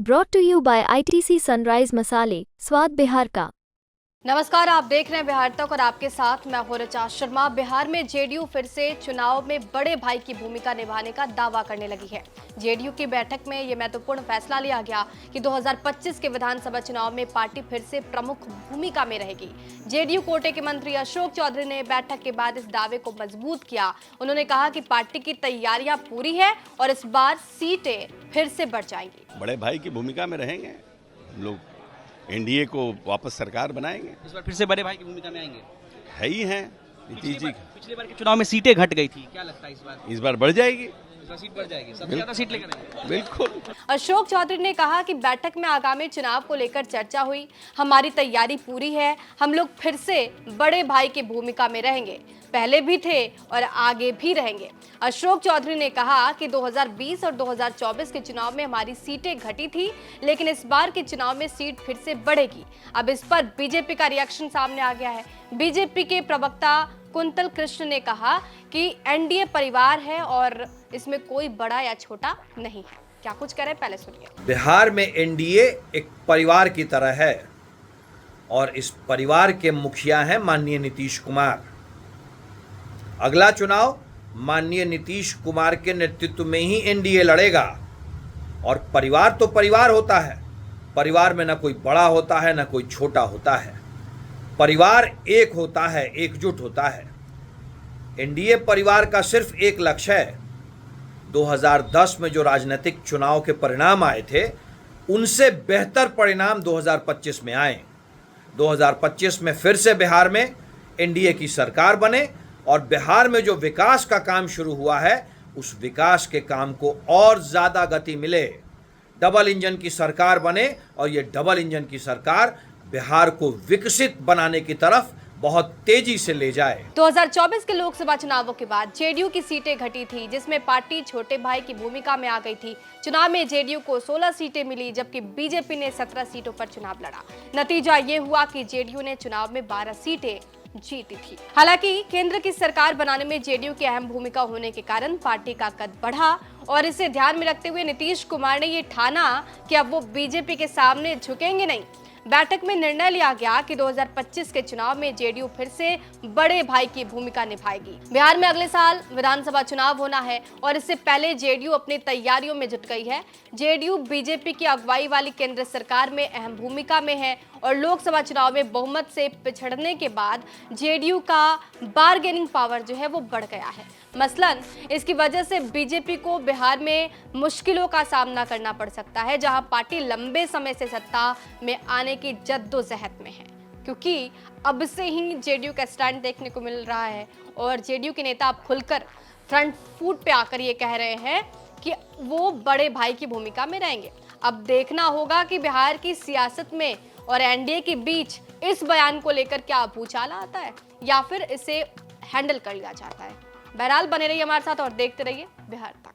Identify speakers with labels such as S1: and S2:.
S1: Brought to you by ITC Sunrise मसाले, स्वाद बिहार का।
S2: नमस्कार, आप देख रहे हैं बिहार तक और आपके साथ मैं हूं ऋचा शर्मा। बिहार में जेडीयू फिर से चुनाव में बड़े भाई की भूमिका निभाने का दावा करने लगी है। जेडीयू की बैठक में यह महत्वपूर्ण फैसला लिया गया कि 2025 के विधानसभा चुनाव में पार्टी फिर से प्रमुख भूमिका में रहेगी। जेडीयू कोटे के मंत्री अशोक चौधरी ने बैठक के बाद इस दावे को मजबूत किया। उन्होंने कहा कि पार्टी की तैयारियां पूरी है और इस बार सीटें फिर से बढ़ जाएंगी।
S3: बड़े भाई की भूमिका में रहेंगे हम लोग, एनडीए को वापस सरकार बनाएंगे।
S4: इस बार फिर से बड़े भाई की भूमिका में आएंगे।
S3: है ही हैं नीतीश जी।
S4: पिछले बार के चुनाव में सीटें घट गई थी, क्या लगता है इस बार
S3: बढ़ जाएगी।
S4: इस बार सीट बढ़ जाएगी, सबसे ज्यादा सीट लेकर आएंगे।
S3: बिल्कुल।
S2: अशोक चौधरी ने कहा कि बैठक में आगामी चुनाव को लेकर चर्चा हुई। हमारी तैयारी पूरी है, हम लोग फिर से बड़े भाई की भूमिका में रहेंगे, पहले भी थे और आगे भी रहेंगे। अशोक चौधरी ने कहा कि 2020 और 2024 के चुनाव में हमारी सीटें घटी थी, लेकिन इस बार के चुनाव में सीट फिर से बढ़ेगी। अब इस पर बीजेपी का रिएक्शन सामने आ गया है। बीजेपी के प्रवक्ता कुंतल कृष्ण ने कहा कि एनडीए परिवार है और इसमें कोई बड़ा या छोटा नहीं है। क्या कुछ कह रहे हैं, पहले सुनिए।
S5: बिहार में एनडीए एक परिवार की तरह है और इस परिवार के मुखिया हैं माननीय नीतीश कुमार। अगला चुनाव माननीय नीतीश कुमार के नेतृत्व में ही एनडीए लड़ेगा। और परिवार तो परिवार होता है, परिवार में न कोई बड़ा होता है न कोई छोटा होता है। परिवार एक होता है, एकजुट होता है। एनडीए परिवार का सिर्फ एक लक्ष्य है। 2010 में जो राजनीतिक चुनाव के परिणाम आए थे, उनसे बेहतर परिणाम 2025 में आए। 2025 में फिर से बिहार में एनडीए की सरकार बने और बिहार में जो विकास का काम शुरू हुआ है, उस विकास के काम को और ज़्यादा गति मिले। डबल इंजन की सरकार बने और ये डबल इंजन की सरकार बिहार को विकसित बनाने की तरफ बहुत तेजी से ले जाए।
S2: 2024 के लोकसभा चुनावों के बाद जेडीयू की सीटें घटी थी, जिसमें पार्टी छोटे भाई की भूमिका में आ गई थी। चुनाव में जेडीयू को 16 सीटें मिली, जबकि बीजेपी ने 17 सीटों पर चुनाव लड़ा। नतीजा ये हुआ कि जेडीयू ने चुनाव में 12 सीटें जीती थी। हालांकि केंद्र की सरकार बनाने में जेडीयू की अहम भूमिका होने के कारण पार्टी का कद बढ़ा और इसे ध्यान में रखते हुए नीतीश कुमार ने ये ठाना कि अब वो बीजेपी के सामने झुकेंगे नहीं। बैठक में निर्णय लिया गया कि 2025 के चुनाव में जेडीयू फिर से बड़े भाई की भूमिका निभाएगी। बिहार में अगले साल विधानसभा चुनाव होना है और इससे पहले जेडीयू अपनी तैयारियों में जुट गई है। जेडीयू बीजेपी की अगुवाई वाली केंद्र सरकार में अहम भूमिका में है और लोकसभा चुनाव में बहुमत से पिछड़ने के बाद जेडीयू का बार्गेनिंग पावर जो है वो बढ़ गया है। मसलन इसकी वजह से बीजेपी को बिहार में मुश्किलों का सामना करना पड़ सकता है, जहां पार्टी लंबे समय से सत्ता में आने की जद्दोजहद में है, क्योंकि अब से ही जेडीयू का स्टैंड देखने को मिल रहा है और जेडीयू के नेता अब खुलकर फ्रंट फुट पे आकर ये कह रहे हैं कि वो बड़े भाई की भूमिका में रहेंगे। अब देखना होगा कि बिहार की सियासत में और एनडीए के बीच इस बयान को लेकर क्या भूचाल आता है या फिर इसे हैंडल कर लिया जाता है। बहरहाल बने रहिए हमारे साथ और देखते रहिए बिहार तक।